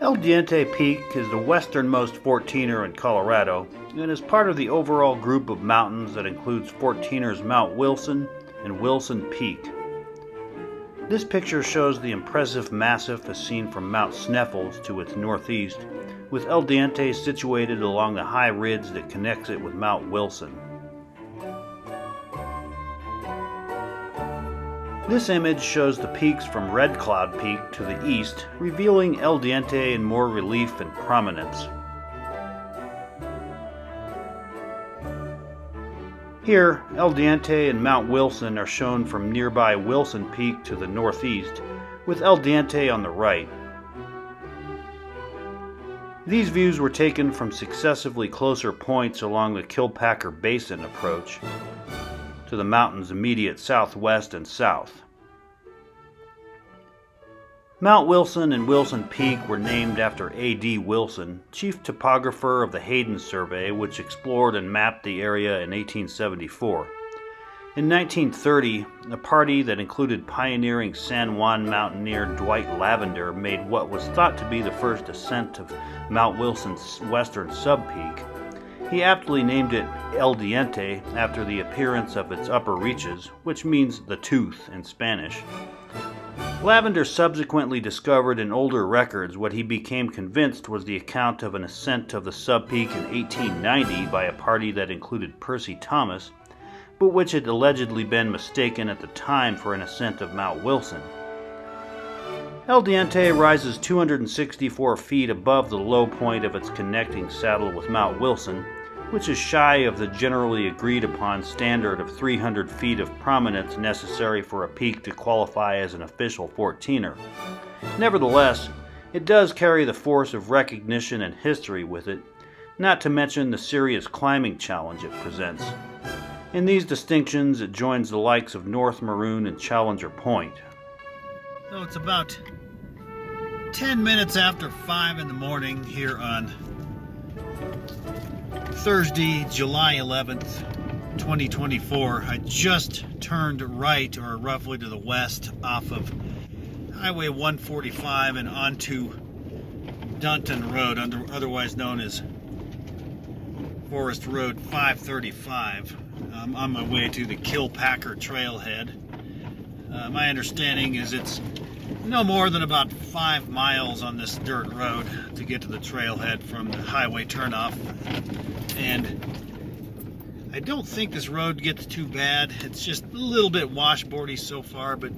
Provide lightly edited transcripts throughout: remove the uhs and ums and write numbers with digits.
El Diente Peak is the westernmost 14er in Colorado and is part of the overall group of mountains that includes 14ers Mount Wilson and Wilson Peak. This picture shows the impressive massif as seen from Mount Sneffels to its northeast, with El Diente situated along the high ridge that connects it with Mount Wilson. This image shows the peaks from Red Cloud Peak to the east, revealing El Diente in more relief and prominence. Here, El Diente and Mount Wilson are shown from nearby Wilson Peak to the northeast, with El Diente on the right. These views were taken from successively closer points along the Kilpacker Basin approach to the mountain's immediate southwest and south. Mount Wilson and Wilson Peak were named after A.D. Wilson, chief topographer of the Hayden Survey, which explored and mapped the area in 1874. In 1930, a party that included pioneering San Juan mountaineer Dwight Lavender made what was thought to be the first ascent of Mount Wilson's western subpeak. He aptly named it El Diente after the appearance of its upper reaches, which means the tooth in Spanish. Lavender subsequently discovered in older records what he became convinced was the account of an ascent of the subpeak in 1890 by a party that included Percy Thomas, but which had allegedly been mistaken at the time for an ascent of Mount Wilson. El Diente rises 264 feet above the low point of its connecting saddle with Mount Wilson, which is shy of the generally agreed upon standard of 300 feet of prominence necessary for a peak to qualify as an official 14er. Nevertheless, it does carry the force of recognition and history with it, not to mention the serious climbing challenge it presents. In these distinctions, it joins the likes of North Maroon and Challenger Point. So it's about 10 minutes after 5 in the morning here on Thursday, July 11th, 2024. I just turned right, or roughly to the west, off of Highway 145 and onto Dunton Road, otherwise known as Forest Road 535. I'm on my way to the Kilpacker trailhead. My understanding is it's no more than about 5 miles on this dirt road to get to the trailhead from the highway turnoff. And I don't think this road gets too bad. It's just a little bit washboardy so far, but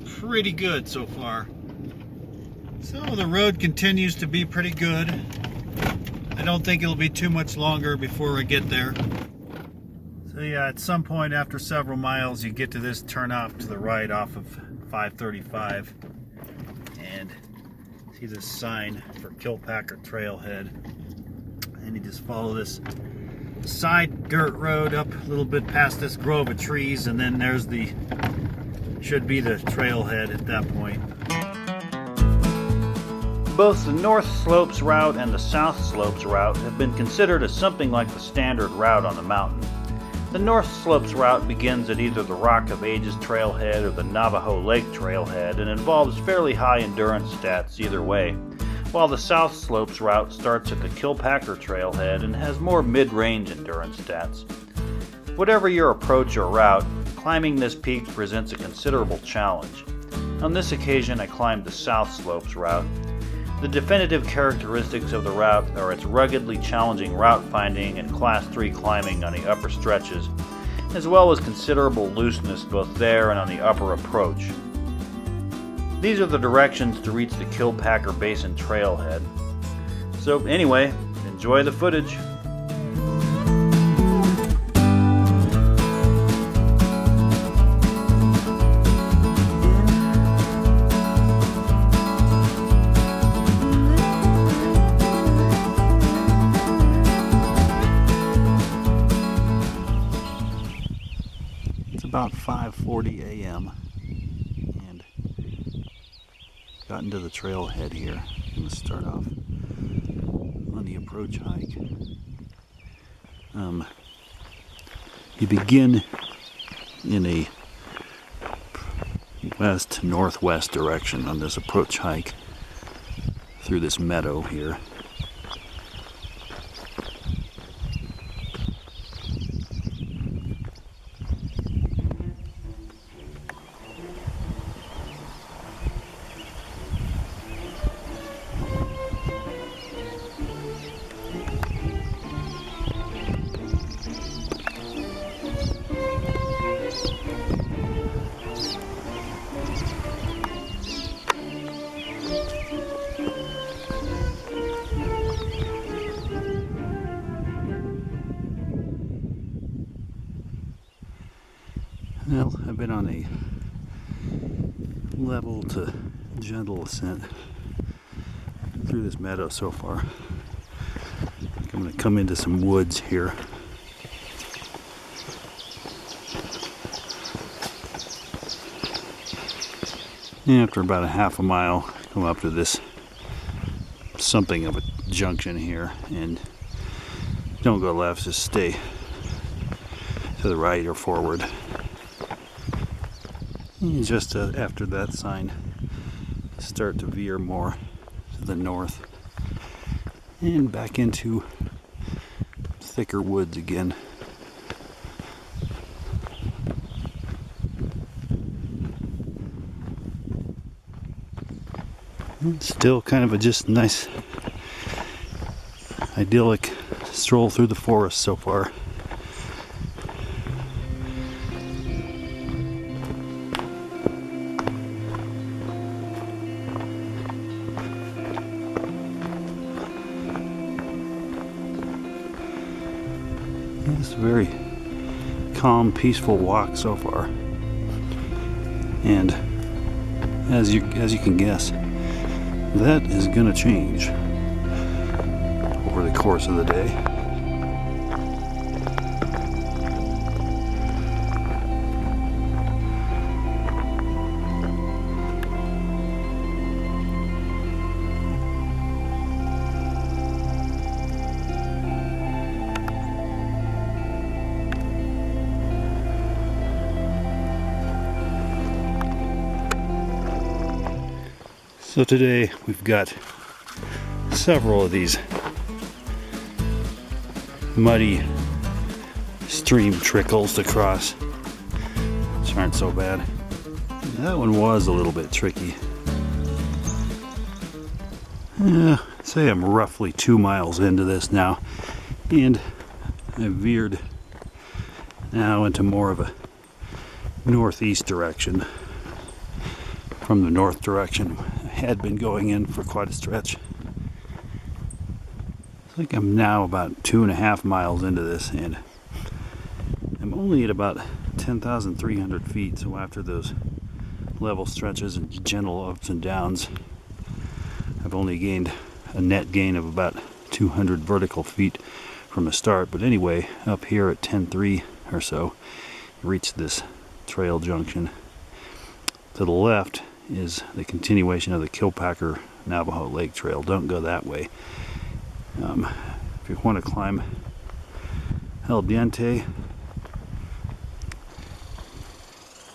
pretty good so far. So the road continues to be pretty good. I don't think it'll be too much longer before I get there. So yeah, at some point after several miles, you get to this turnoff to the right off of 535, and see this sign for Kilpacker Trailhead, and you just follow this side dirt road up a little bit past this grove of trees, and then there's should be the trailhead at that point. Both the North Slopes route and the South Slopes route have been considered as something like the standard route on the mountain. The North Slopes route begins at either the Rock of Ages trailhead or the Navajo Lake trailhead and involves fairly high endurance stats either way, while the South Slopes route starts at the Kilpacker trailhead and has more mid-range endurance stats. Whatever your approach or route, climbing this peak presents a considerable challenge. On this occasion, I climbed the South Slopes route. The definitive characteristics of the route are its ruggedly challenging route finding and Class 3 climbing on the upper stretches, as well as considerable looseness both there and on the upper approach. These are the directions to reach the Kilpacker Basin trailhead. So anyway, enjoy the footage. About 5:40 a.m. and gotten to the trailhead here. I'm going to start off on the approach hike. You begin in a west-northwest direction on this approach hike through this meadow here. Well, I've been on a level to gentle ascent through this meadow so far. I'm going to come into some woods here. And after about a half a mile, come up to this something of a junction here, and don't go left, just stay to the right or forward. And just after that sign, start to veer more to the north and back into thicker woods again. Still kind of a just nice, idyllic stroll through the forest so far. It's a very calm, peaceful walk so far, and as you can guess, that is going to change over the course of the day. So today we've got several of these muddy stream trickles to cross, which aren't so bad. That one was a little bit tricky. I'd say I'm roughly 2 miles into this now, and I veered now into more of a northeast direction from the north direction. Had been going in for quite a stretch. I think I'm now about 2.5 miles into this, and I'm only at about 10,300 feet. So after those level stretches and gentle ups and downs, I've only gained a net gain of about 200 vertical feet from the start. But anyway, up here at 10.3 or so, reached this trail junction. To the left is the continuation of the Kilpacker Navajo Lake Trail. Don't go that way. If you want to climb El Diente,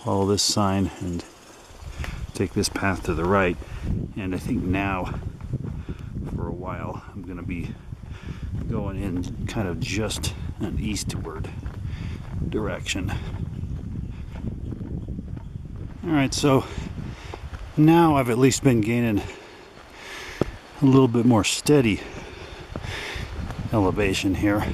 follow this sign and take this path to the right. And I think now, for a while, I'm going to be going in kind of just an eastward direction. Alright, so now I've at least been gaining a little bit more steady elevation here.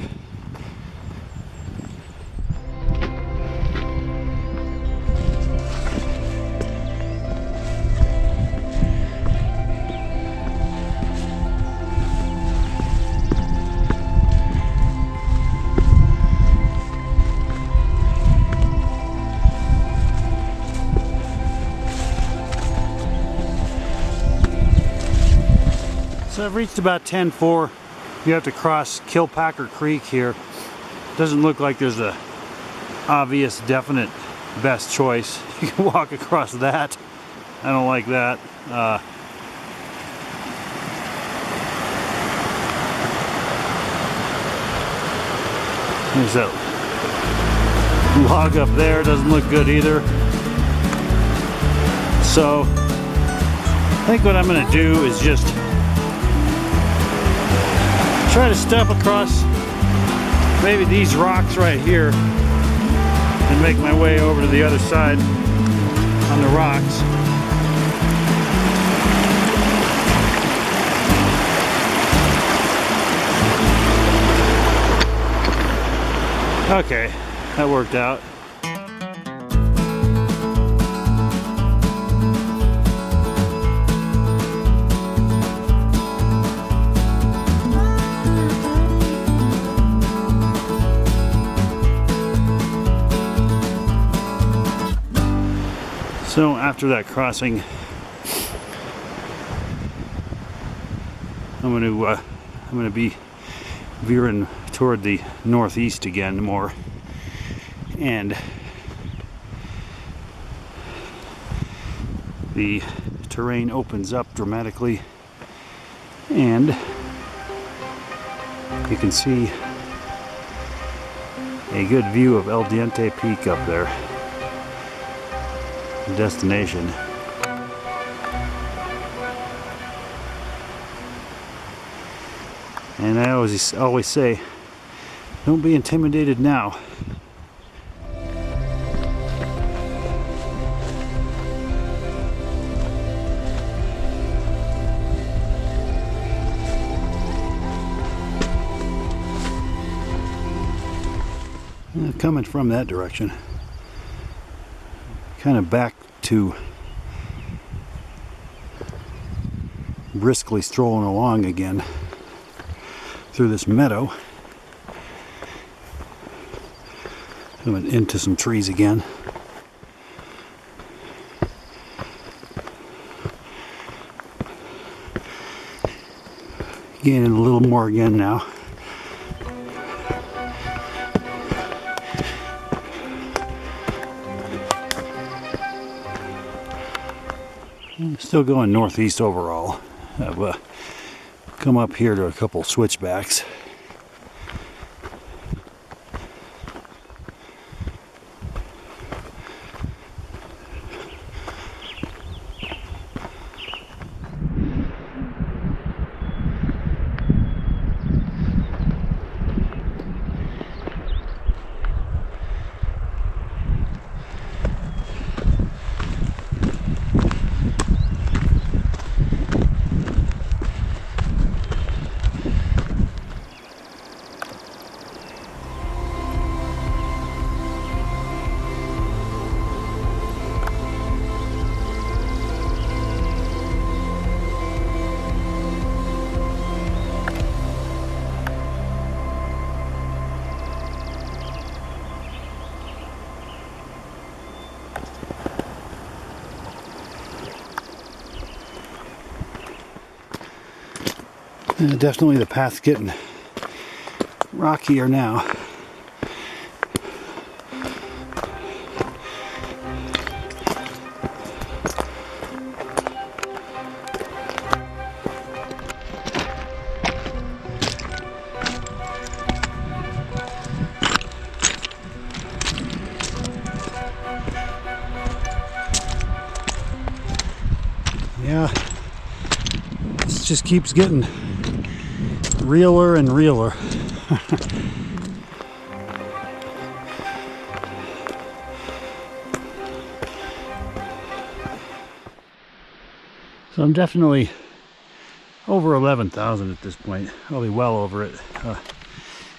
So I've reached about 10.4. You have to cross Kilpacker Creek here. Doesn't look like there's a obvious, definite best choice. You can walk across that. I don't like that. There's that log up there. Doesn't look good either. So I think what I'm going to do is just try to step across maybe these rocks right here and make my way over to the other side on the rocks. Okay, that worked out. So after that crossing, I'm going to be veering toward the northeast again more, and the terrain opens up dramatically, and you can see a good view of El Diente Peak up there, the destination. And I always say, don't be intimidated now. Coming from that direction, kind of back to briskly strolling along again through this meadow. Coming into some trees again. Gaining a little more again now. Still going northeast overall. I've come up here to a couple switchbacks. Definitely the path's getting rockier now. Yeah, this just keeps getting realer and realer. So I'm definitely over 11,000 at this point, probably well over it.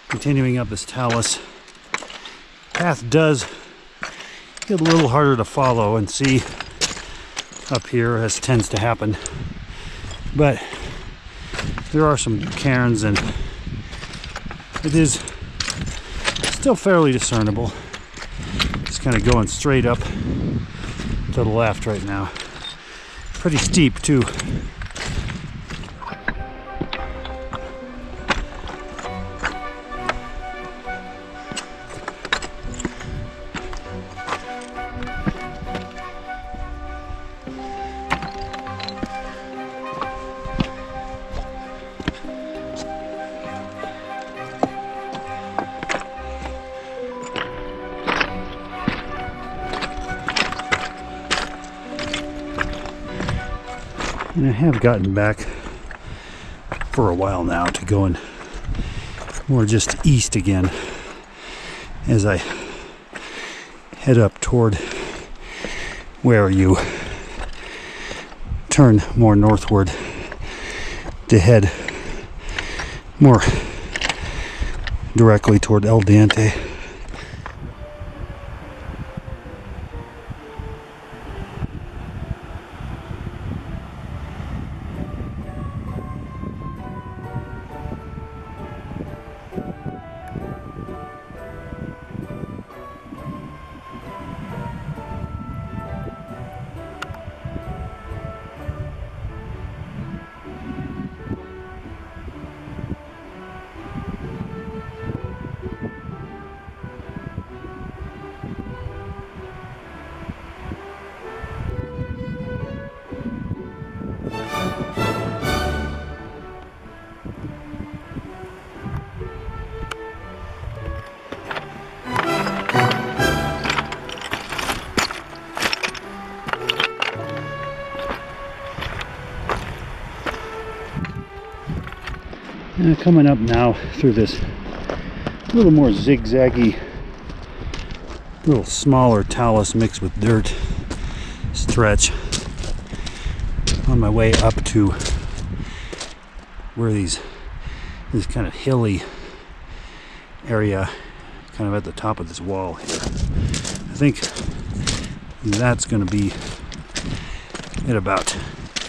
Continuing up this Talus. Path does get a little harder to follow and see up here, as tends to happen, but there are some cairns and it is still fairly discernible. Just kind of going straight up to the left right now. Pretty steep too. And I have gotten back for a while now to going more just east again as I head up toward where you turn more northward to head more directly toward El Diente. Coming up now through this little more zigzaggy, little smaller talus mixed with dirt stretch on my way up to where this kind of hilly area kind of at the top of this wall here. I think that's going to be at about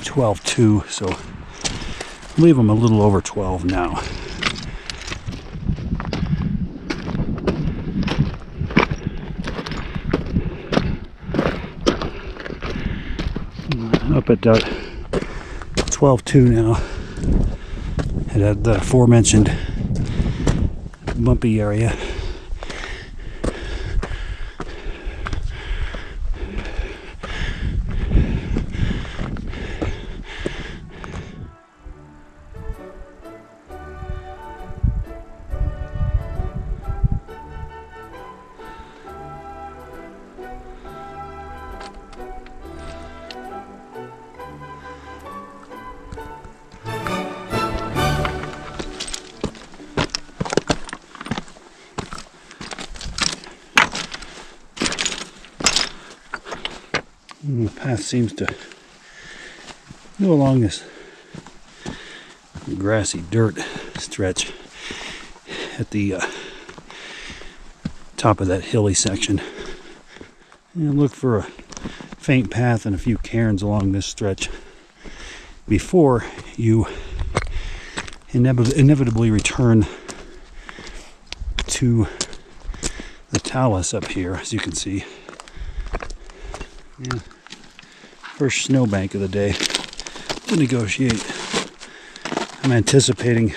12.2, so I believe I'm a little over 12 now. Up at 12.2 now. And at the aforementioned bumpy area. The path seems to go along this grassy dirt stretch at the top of that hilly section. And look for a faint path and a few cairns along this stretch before you inevitably return to the talus up here, as you can see. Yeah. First snowbank of the day to negotiate. I'm anticipating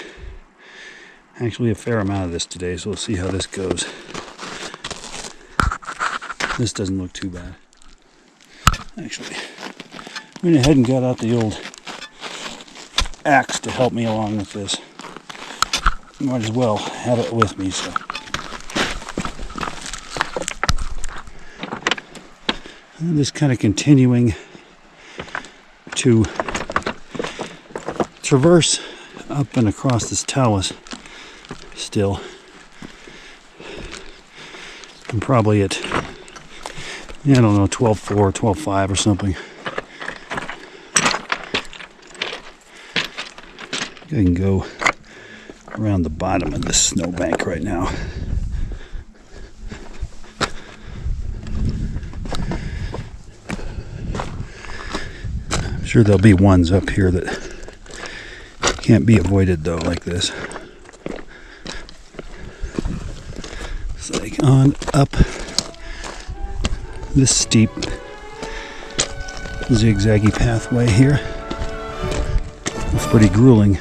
actually a fair amount of this today, so we'll see how this goes. This doesn't look too bad. Actually, went ahead and got out the old axe to help me along with this. Might as well have it with me, so. And just kind of continuing to traverse up and across this talus still. I'm probably at, I don't know, 12.4, 12.5 or something. I can go around the bottom of this snowbank right now. I'm sure there'll be ones up here that can't be avoided though, like this. It's like on up this steep zigzaggy pathway here. It's pretty grueling.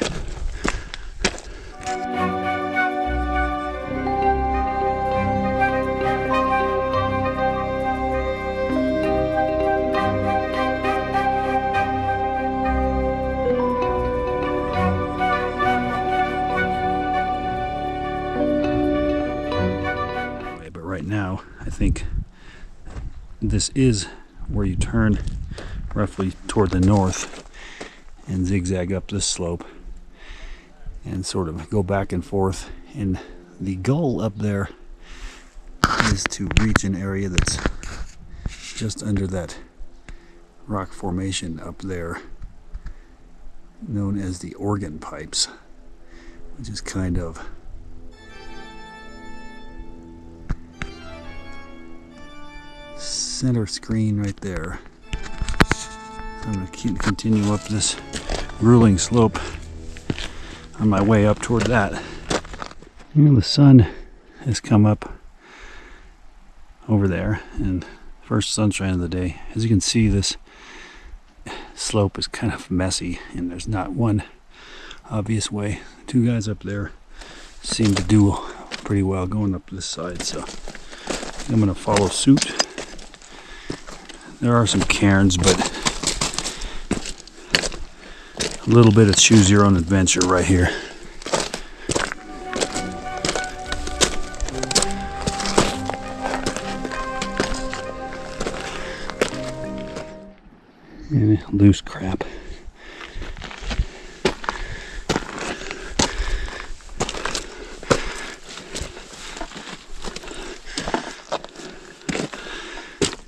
Now, I think this is where you turn roughly toward the north and zigzag up this slope and sort of go back and forth And the goal up there is to reach an area that's just under that rock formation up there, known as the organ pipes, which is kind of center screen right there. So I'm going to continue up this grueling slope on my way up toward that. The sun has come up over there, and first sunshine of the day. As you can see, this slope is kind of messy, and there's not one obvious way. The two guys up there seem to do pretty well going up this side, so I'm going to follow suit. There are some cairns, but a little bit of choose your own adventure right here. And loose crap.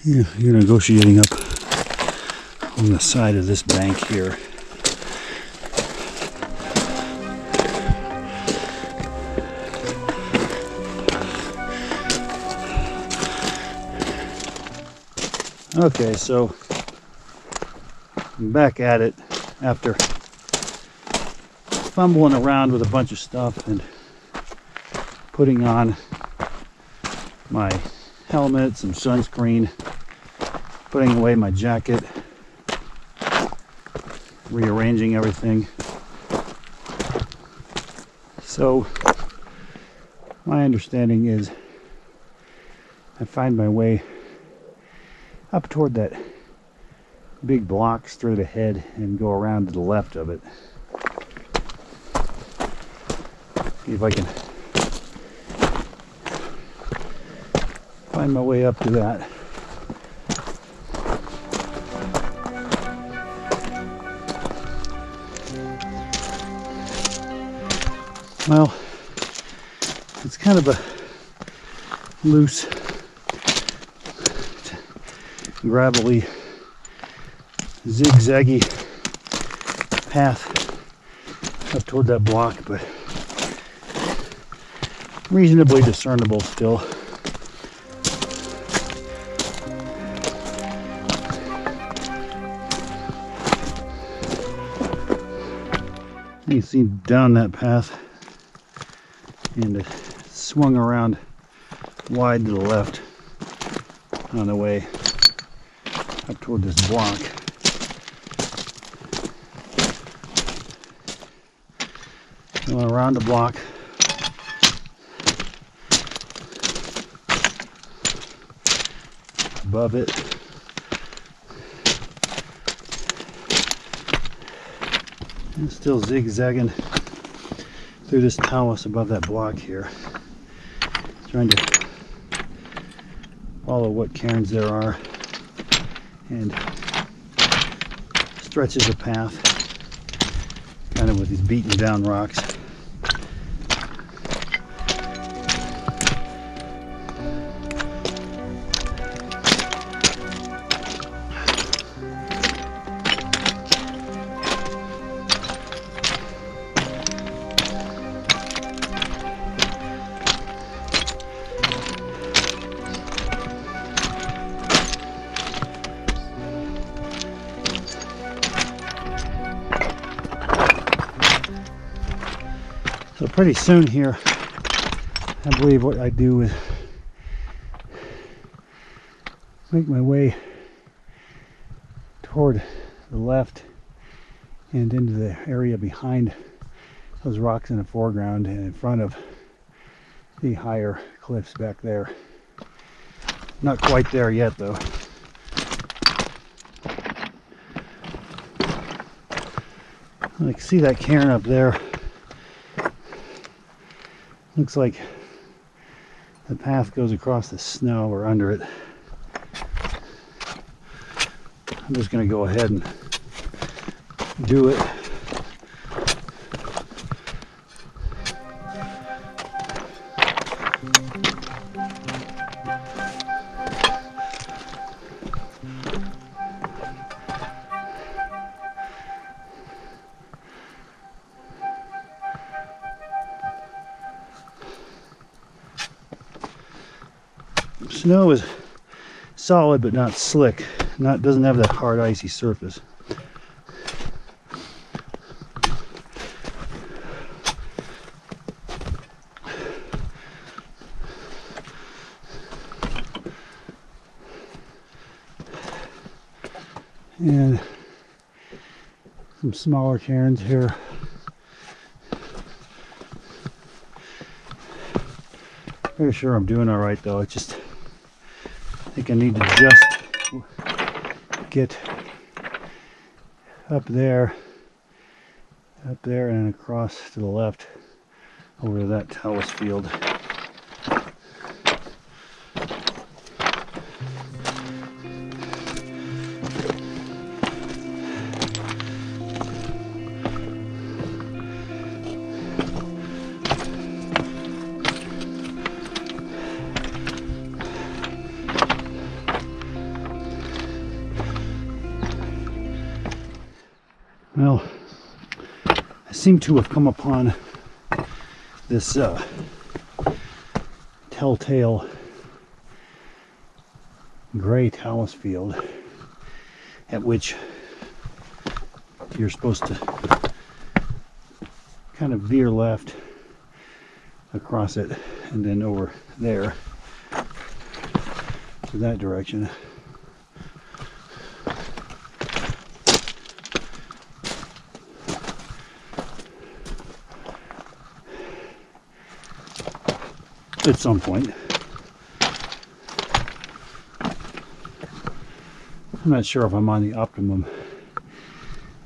Yeah, you're negotiating up on the side of this bank here. Okay, so I'm back at it after fumbling around with a bunch of stuff and putting on my helmet, some sunscreen, putting away my jacket, rearranging everything. So my understanding is I find my way up toward that big block straight ahead and go around to the left of it. See if I can find my way up to that. Well, it's kind of a loose, gravelly, zigzaggy path up toward that block, but reasonably discernible still. You see down that path, and it swung around wide to the left on the way up toward this block. Going around the block, above it, and still zigzagging through this talus above that block here, trying to follow what cairns there are and stretches of path kind of with these beaten down rocks. So pretty soon here, I believe what I do is make my way toward the left and into the area behind those rocks in the foreground and in front of the higher cliffs back there. Not quite there yet though. I can see that cairn up there. Looks like the path goes across the snow or under it. I'm just going to go ahead and do it. Snow is solid but not slick. Doesn't have that hard icy surface. And some smaller cairns here. Pretty sure I'm doing all right though. I think I need to just get up there, and across to the left over to that Talus field. Well, I seem to have come upon this telltale gray Talus field at which you're supposed to kind of veer left across it and then over there to that direction. At some point. I'm not sure if I'm on the optimum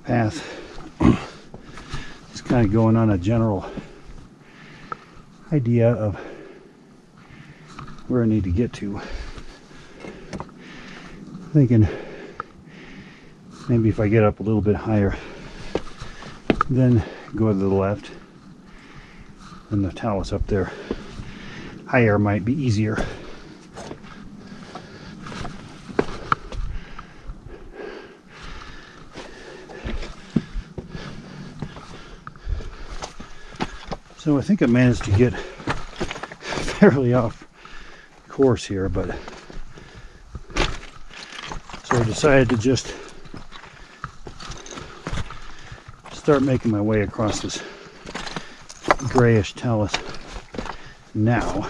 path. Just kind of going on a general idea of where I need to get to. Thinking maybe if I get up a little bit higher, then go to the left, and the Talus up there higher might be easier. So I think I managed to get fairly off course here, but so I decided to just start making my way across this grayish Talus now.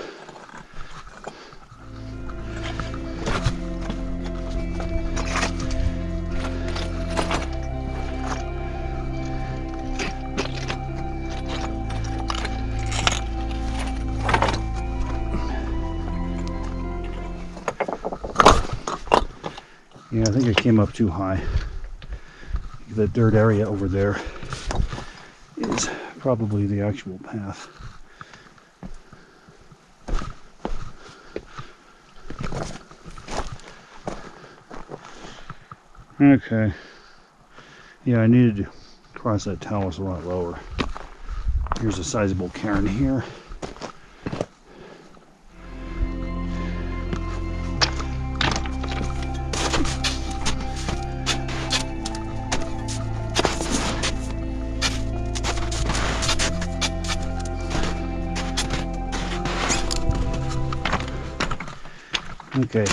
Yeah, I think I came up too high. The dirt area over there is probably the actual path. Okay. Yeah, I needed to cross that Talus a lot lower. Here's a sizable cairn here. Okay.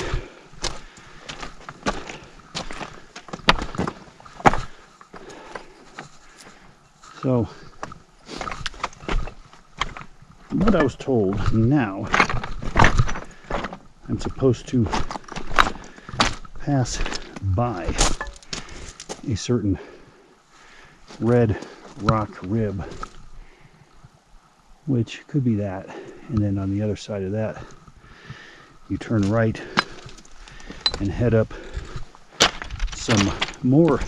So, what I was told, now I'm supposed to pass by a certain red rock rib, which could be that, and then on the other side of that you turn right and head up some more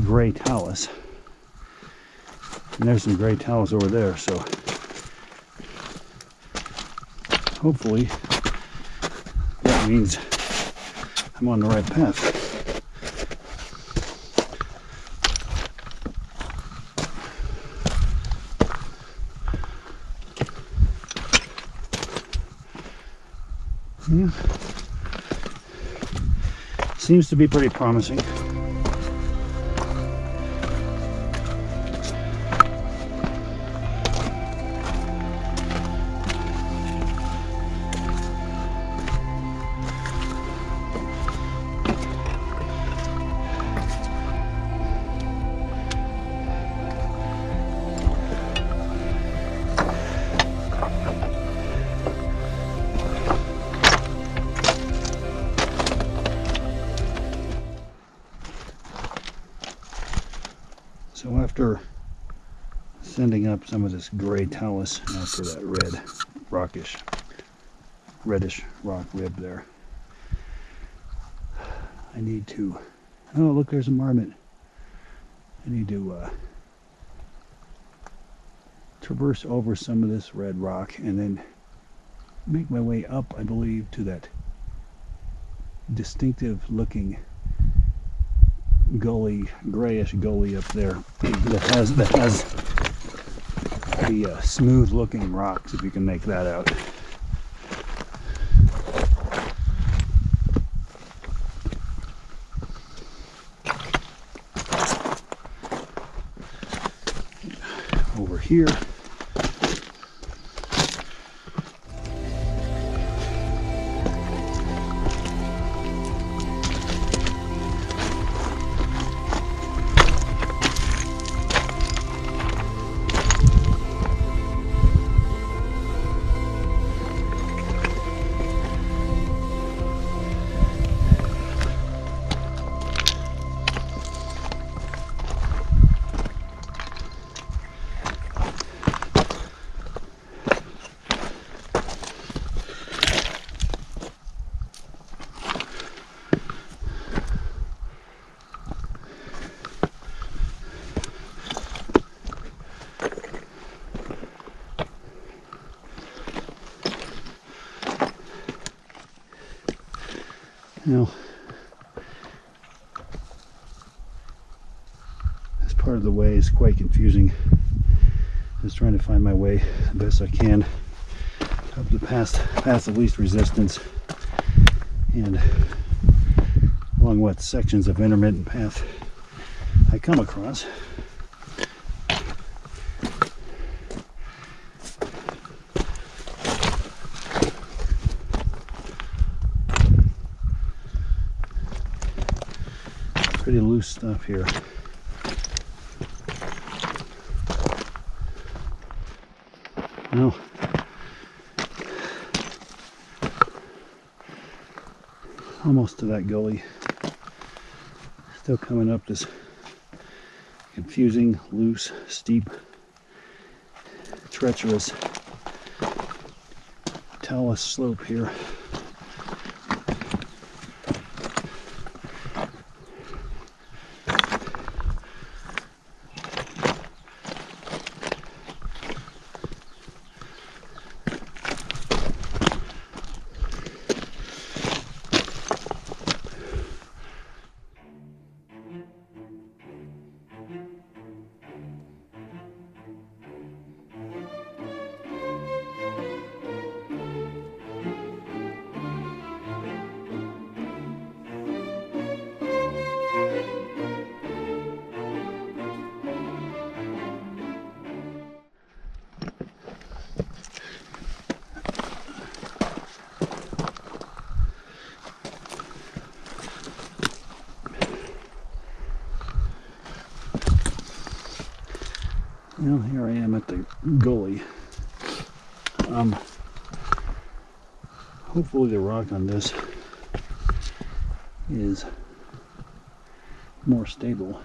gray Talus. And there's some gray Talus over there, so hopefully that means I'm on the right path. Yeah. Seems to be pretty promising. So after sending up some of this gray talus after that red reddish rock rib there, I need to, oh look, there's a marmot. I need to traverse over some of this red rock and then make my way up, I believe, to that distinctive looking gully, grayish gully up there that has the smooth looking rocks, if you can make that out. Over here, now, this part of the way is quite confusing. Just trying to find my way the best I can up the path of least resistance and along what sections of intermittent path I come across. Pretty loose stuff here. Well, almost to that gully. Still coming up this confusing, loose, steep, treacherous talus slope here. Well, here I am at the gully. Hopefully the rock on this is more stable.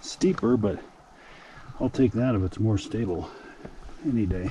Steeper, but I'll take that if it's more stable any day.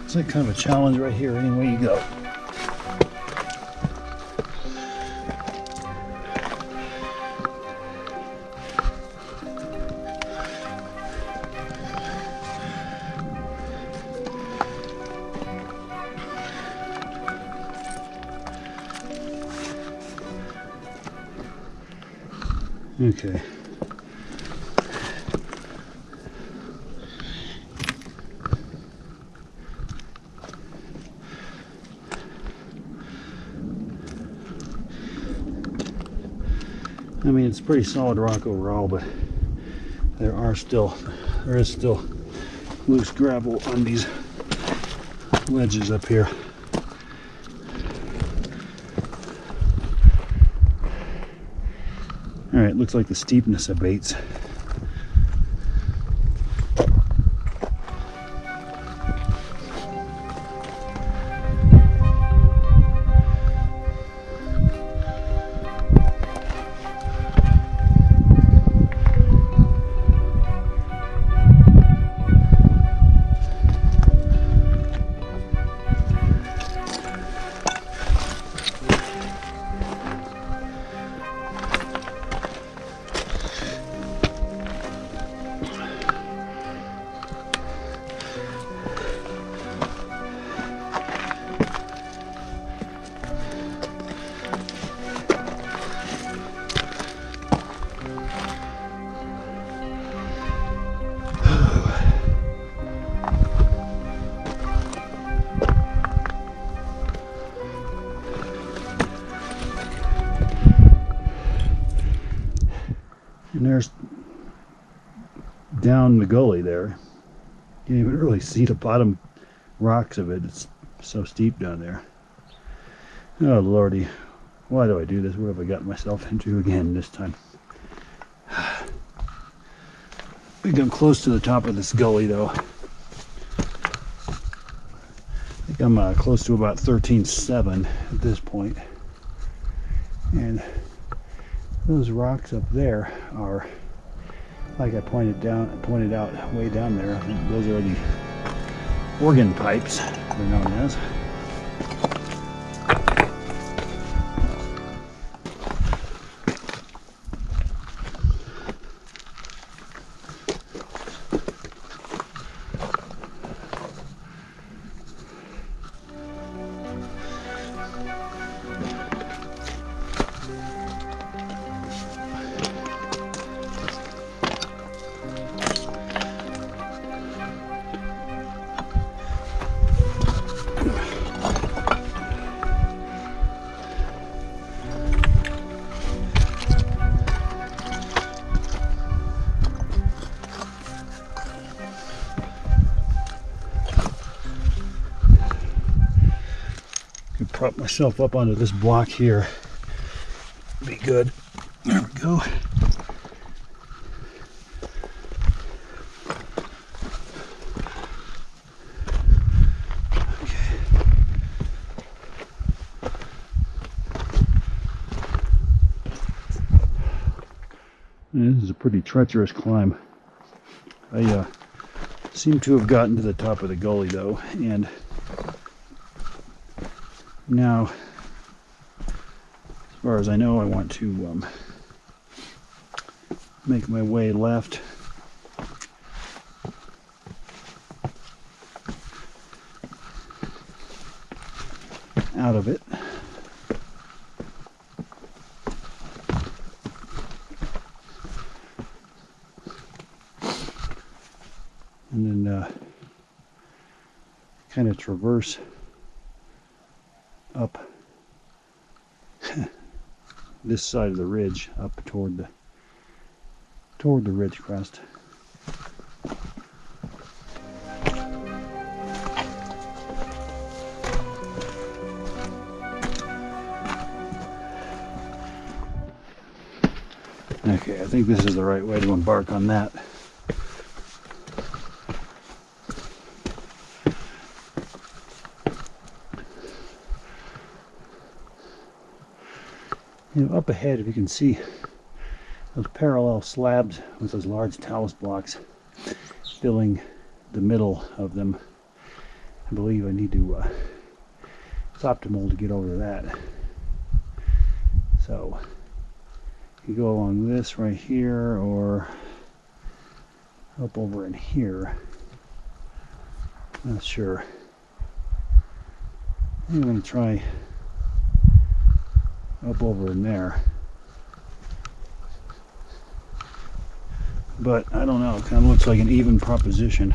It's like kind of a challenge right here any way you go. Okay. I mean, it's pretty solid rock overall, but there is still loose gravel on these ledges up here. All right, looks like the steepness abates. And there's down the gully there. You can't even really see the bottom rocks of it. It's so steep down there. Oh lordy, why do I do this? What have I gotten myself into again this time? I think I'm close to the top of this gully though. I think I'm close to about 13.7 at this point. And those rocks up there are, like I pointed out way down there, I think those are the organ pipes, they're known as. Prop myself up onto this block here. Be good. There we go. Okay. This is a pretty treacherous climb. I seem to have gotten to the top of the gully though, and now, as far as I know, I want to make my way left. Out of it. And then kind of traverse up this side of the ridge up toward the ridge crest. Okay, I think this is the right way to embark on that. You know, up ahead, if you can see those parallel slabs with those large talus blocks filling the middle of them, I believe I need to, it's optimal to get over to that. So, you go along this right here, or up over in here. Not sure. I'm going to try up over in there. But I don't know, it kind of looks like an even proposition.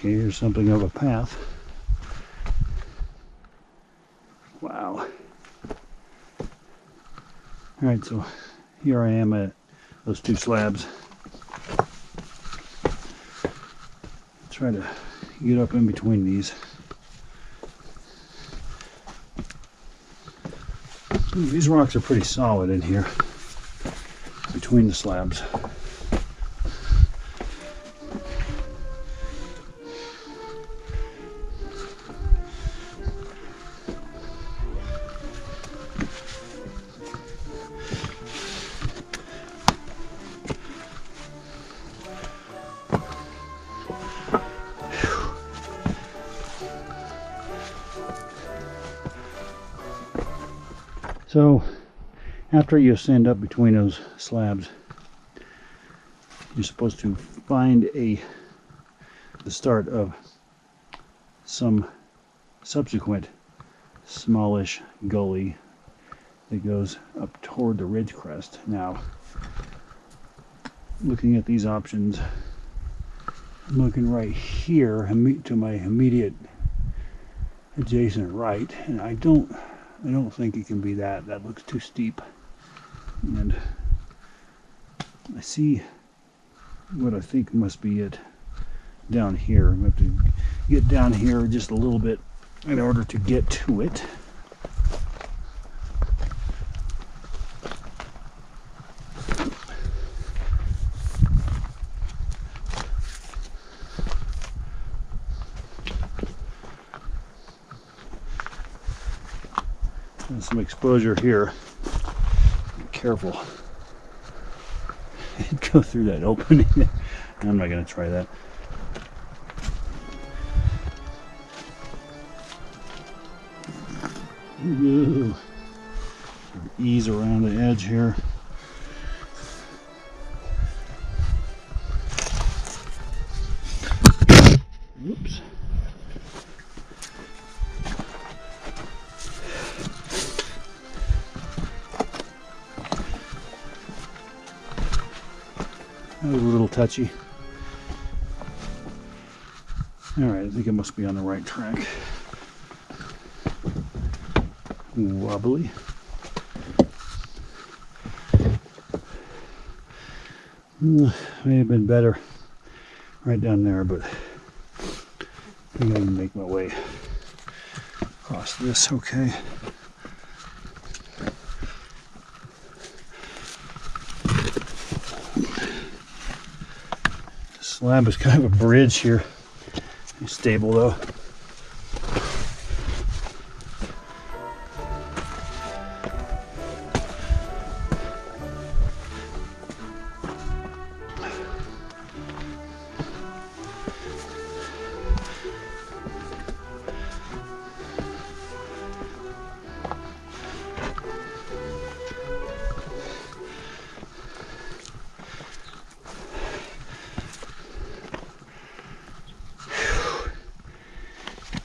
Okay, here's something of a path. Wow. Alright, so here I am at those two slabs. Try to get up in between these. These rocks are pretty solid in here, between the slabs. So after you ascend up between those slabs, you're supposed to find the start of some subsequent smallish gully that goes up toward the ridge crest. Now, looking at these options, I'm looking right here to my immediate adjacent right, and I don't think it can be that. That looks too steep. And I see what I think must be it down here. I'm going to have to get down here just a little bit in order to get to it. And some exposure here. Be careful. Go through that opening. I'm not going to try that. Ooh. Ease around the edge here. Oops. That was a little touchy. Alright, I think it must be on the right track. Wobbly. May have been better right down there, but I think I can make my way across this okay. The slab is kind of a bridge here. It's stable though.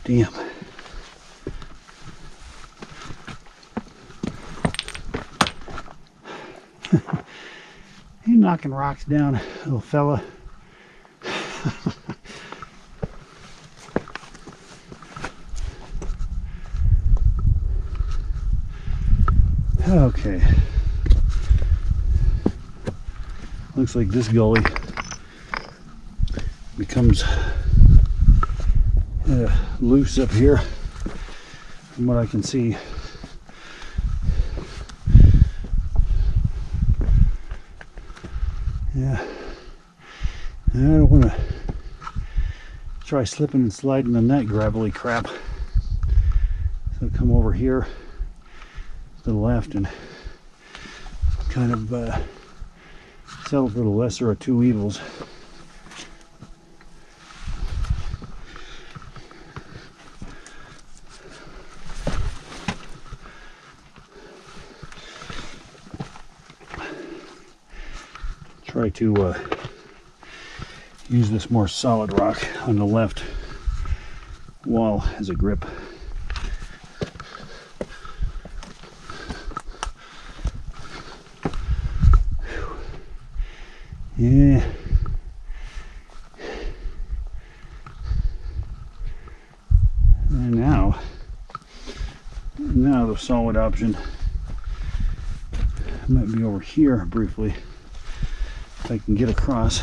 Damn. You knocking rocks down, little fella. Okay. Looks like this gully becomes loose up here from what I can see. try slipping and sliding on that gravelly crap. So come over here to the left and kind of settle for the lesser of two evils. Try to use this more solid rock on the left wall as a grip. Yeah. And now the solid option might be over here briefly. If I can get across.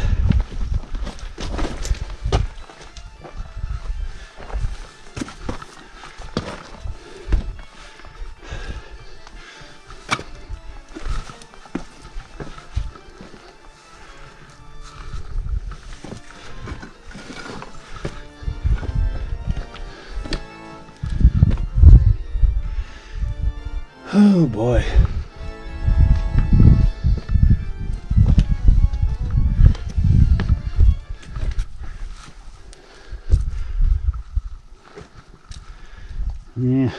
Oh boy. Yeah.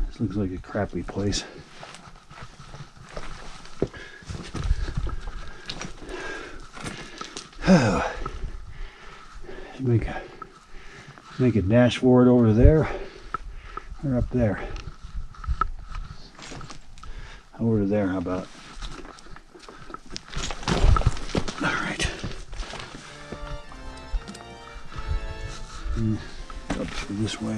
This looks like a crappy place. Oh. Make a dash for it over there or up there. Over there, how about? Alright. Up through this way.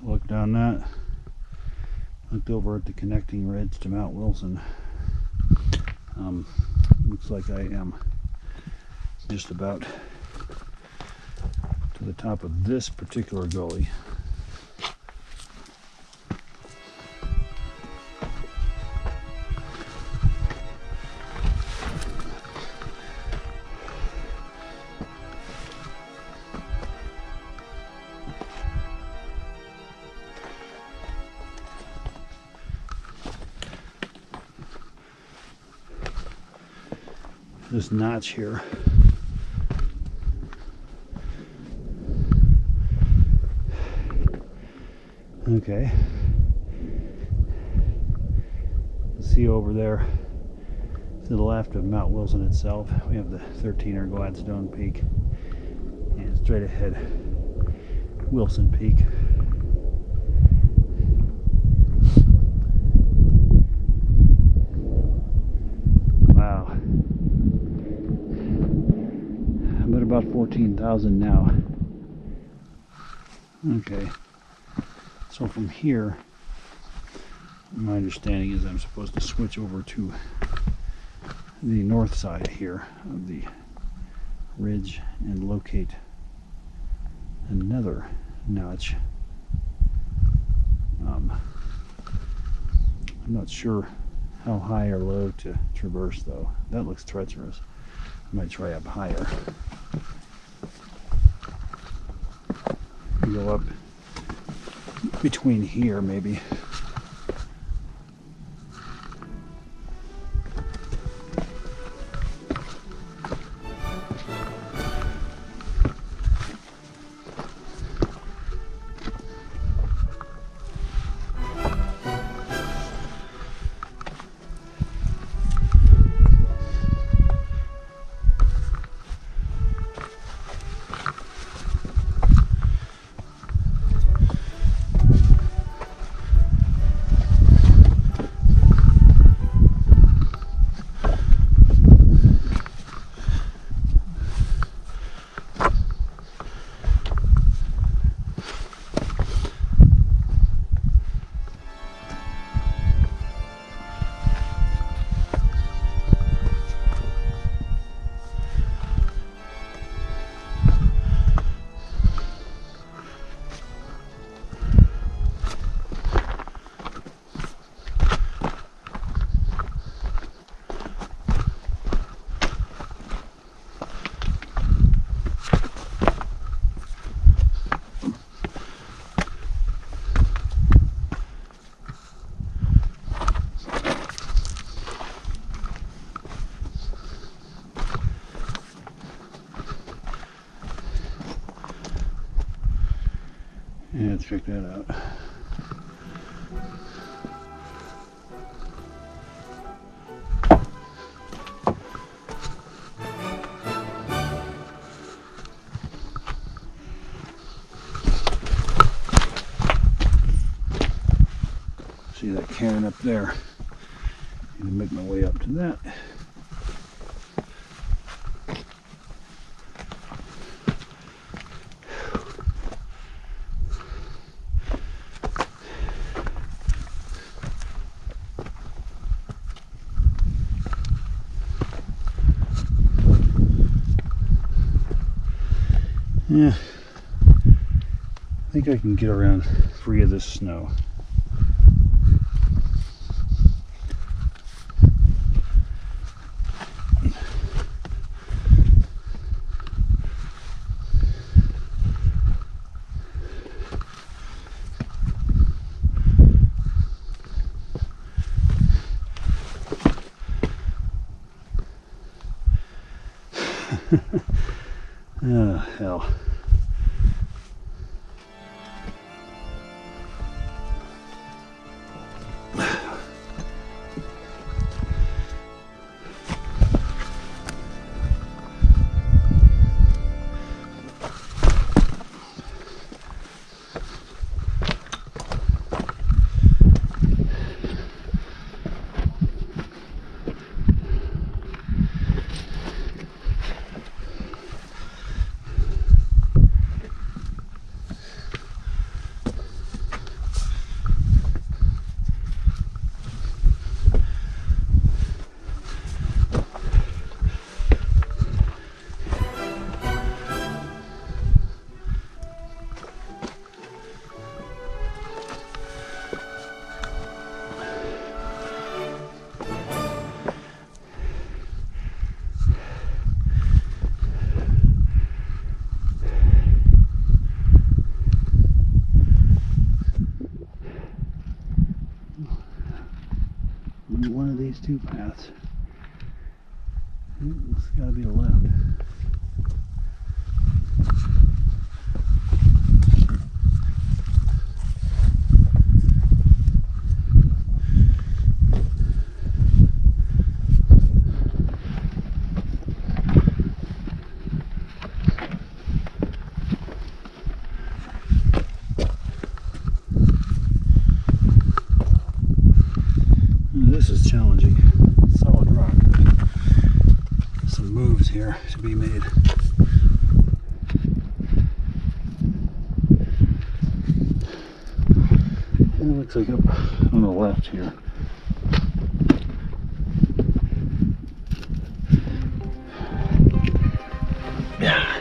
Look down that. Looked over at the connecting ridge to Mount Wilson. Looks like I am just about to the top of this particular gully. This notch here. Okay. See over there to the left of Mount Wilson itself, we have the 13er Gladstone Peak, and straight ahead Wilson Peak. Wow. I'm at about 14,000 now. Okay. So from here, my understanding is I'm supposed to switch over to the north side here of the ridge and locate another notch. I'm not sure how high or low to traverse though. That looks treacherous. I might try up higher. Go up between here maybe. Yeah, check that out. See that cairn up there? I'm gonna make my way up to that. Yeah, I think I can get around free of this snow. Oh, hell. One of these two paths. It's got to be a left. This is challenging. Solid rock. Some moves here to be made. And it looks like up on the left here. Yeah.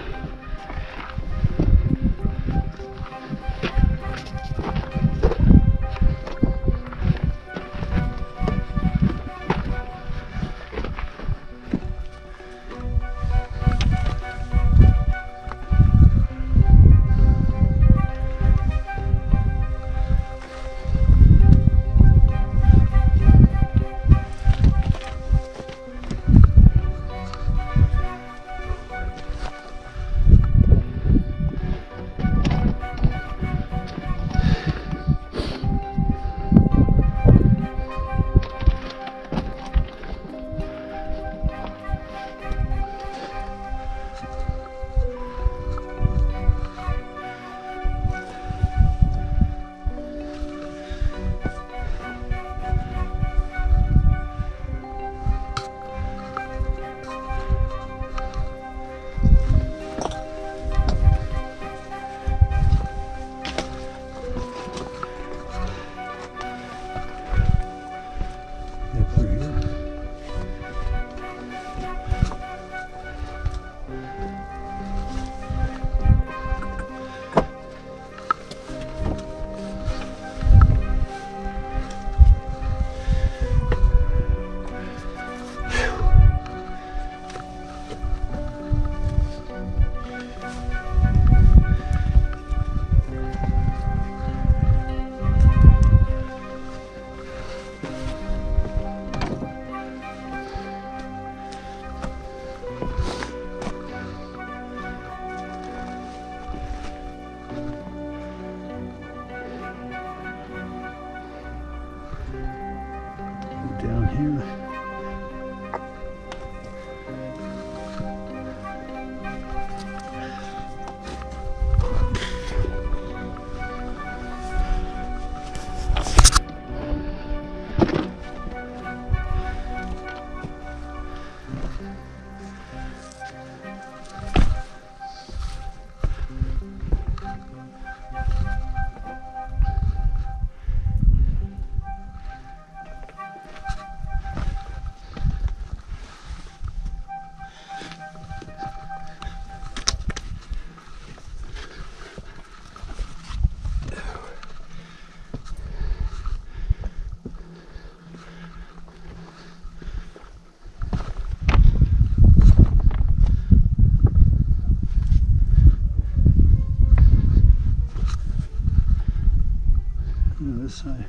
side.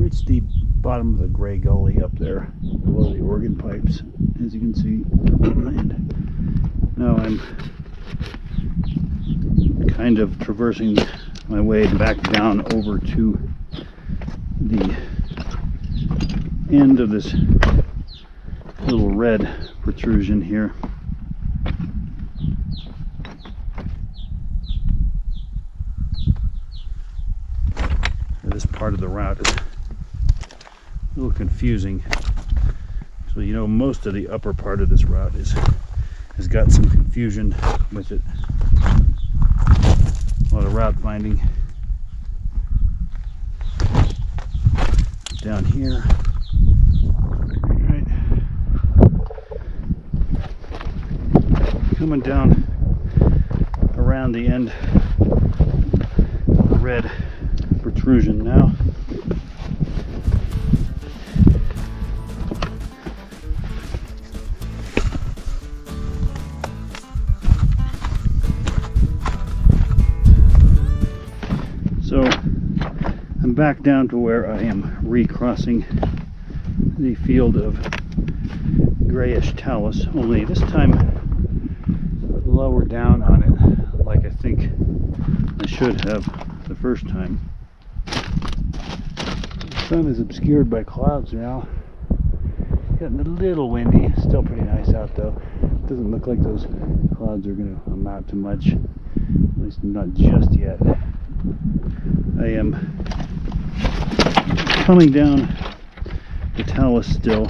It's the bottom of the gray gully up there below the organ pipes, as you can see. And now I'm kind of traversing my way back down over to the end of this little red protrusion here. This part of the route is a little confusing. So you know, most of the upper part of this route has got some confusion with it. A lot of route finding down here. Right. Coming down around the end of the red protrusion now. So I'm back down to where I am recrossing the field of grayish talus, only this time lower down on it, like I think I should have the first time. The sun is obscured by clouds now. Getting a little windy. Still pretty nice out though. Doesn't look like those clouds are going to amount to much, at least not just yet. I am coming down the talus still,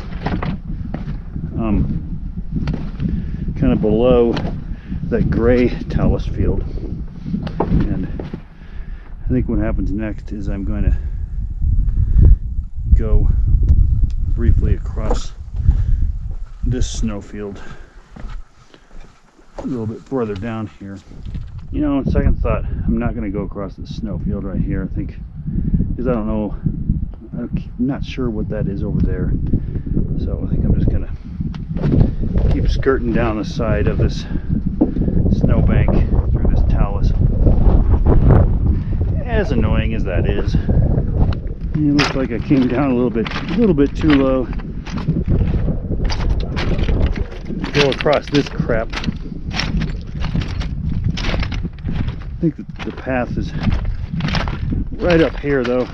kind of below that gray talus field, and I think what happens next is I'm going to go briefly across this snowfield a little bit further down here. You know, on second thought, I'm not going to go across this snowfield right here, I think, because I don't know, I'm not sure what that is over there. So I think I'm just going to keep skirting down the side of this snowbank through this talus. As annoying as that is. It looks like I came down a little bit too low. Go across this crap. I think the path is right up here though.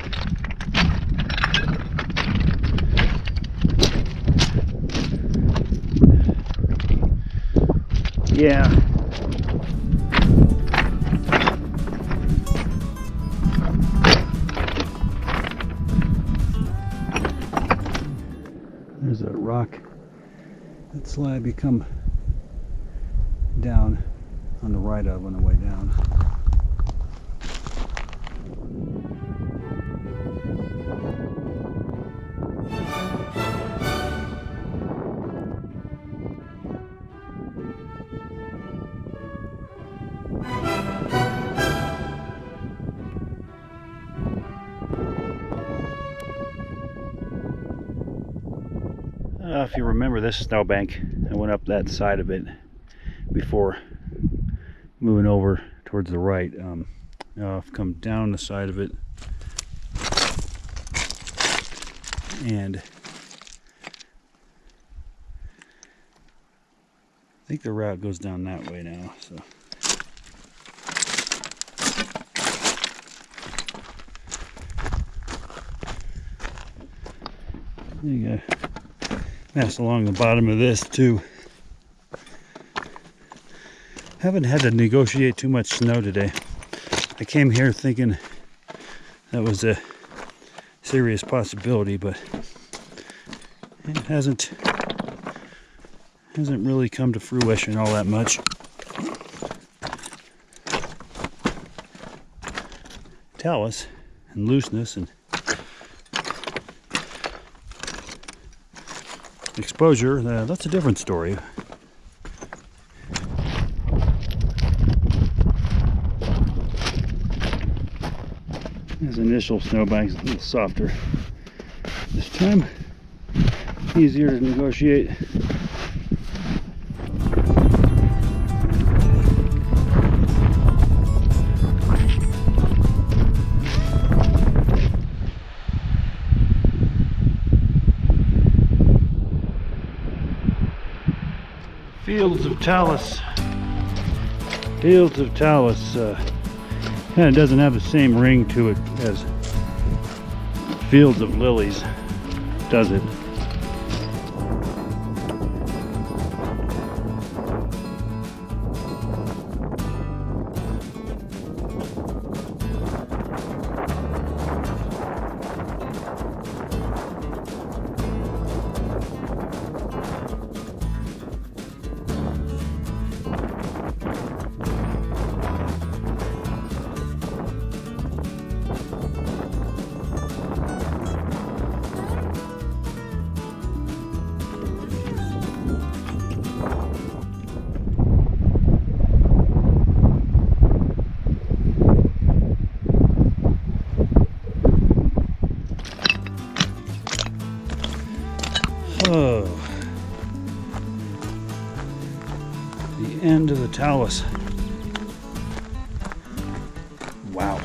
Yeah. There's a rock. That slab you come down on the right of on the way down. If you remember this snowbank, I went up that side of it before moving over towards the right. Now I've come down the side of it, and I think the route goes down that way now. So there you go. Pass along the bottom of this too. Haven't had to negotiate too much snow today. I came here thinking that was a serious possibility, but it hasn't really come to fruition all that much. Talus and looseness and exposure, that's a different story. His initial snowbank's a little softer this time, easier to negotiate. Fields of Talus. Fields of Talus. Kind of doesn't have the same ring to it as Fields of Lilies, does it? Oh, the end of the Talus. Wow.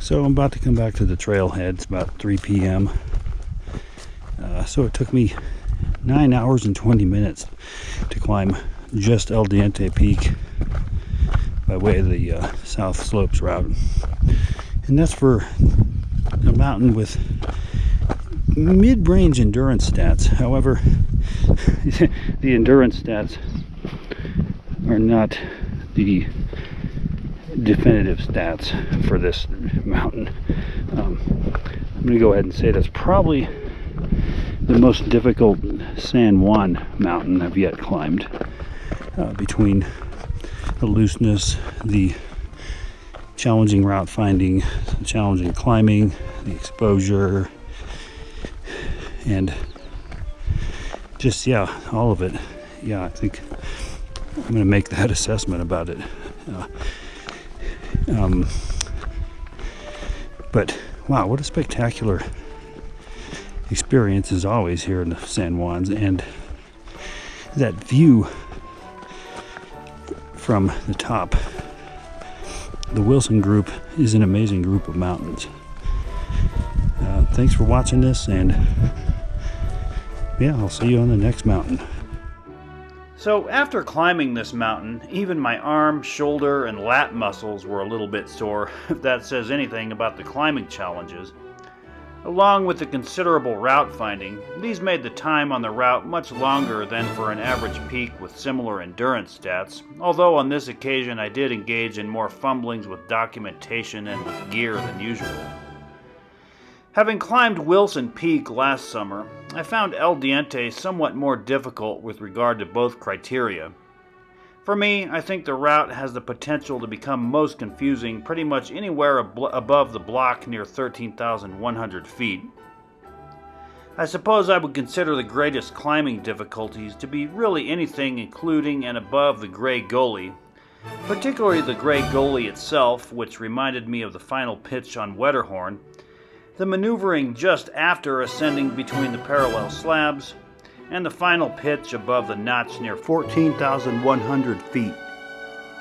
So I'm about to come back to the trailhead. It's about 3 p.m. So it took me 9 hours and 20 minutes to climb just El Diente Peak by way of the South Slopes route. And that's for a mountain with mid-range endurance stats. However, the endurance stats are not the definitive stats for this mountain. I'm going to go ahead and say that's probably the most difficult San Juan mountain I've yet climbed. Between the looseness, the challenging route finding, the challenging climbing, the exposure, and just, yeah, all of it. Yeah, I think I'm going to make that assessment about it. But wow, what a spectacular experience as always here in the San Juans, and that view from the top. The Wilson group is an amazing group of mountains. Thanks for watching this, and yeah, I'll see you on the next mountain. So after climbing this mountain, even my arm, shoulder, and lat muscles were a little bit sore, if that says anything about the climbing challenges. Along with the considerable route finding, these made the time on the route much longer than for an average peak with similar endurance stats, although on this occasion I did engage in more fumblings with documentation and with gear than usual. Having climbed Wilson Peak last summer, I found El Diente somewhat more difficult with regard to both criteria. For me, I think the route has the potential to become most confusing pretty much anywhere above the block near 13,100 feet. I suppose I would consider the greatest climbing difficulties to be really anything including and above the Gray Gully, particularly the Gray Gully itself, which reminded me of the final pitch on Wetterhorn, the maneuvering just after ascending between the parallel slabs, and the final pitch above the notch near 14,100 feet.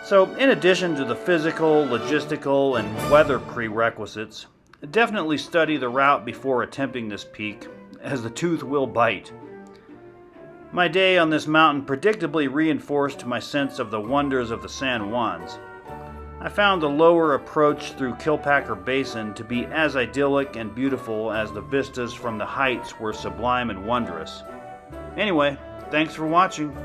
So, in addition to the physical, logistical, and weather prerequisites, definitely study the route before attempting this peak, as the tooth will bite. My day on this mountain predictably reinforced my sense of the wonders of the San Juans. I found the lower approach through Kilpacker Basin to be as idyllic and beautiful as the vistas from the heights were sublime and wondrous. Anyway, thanks for watching.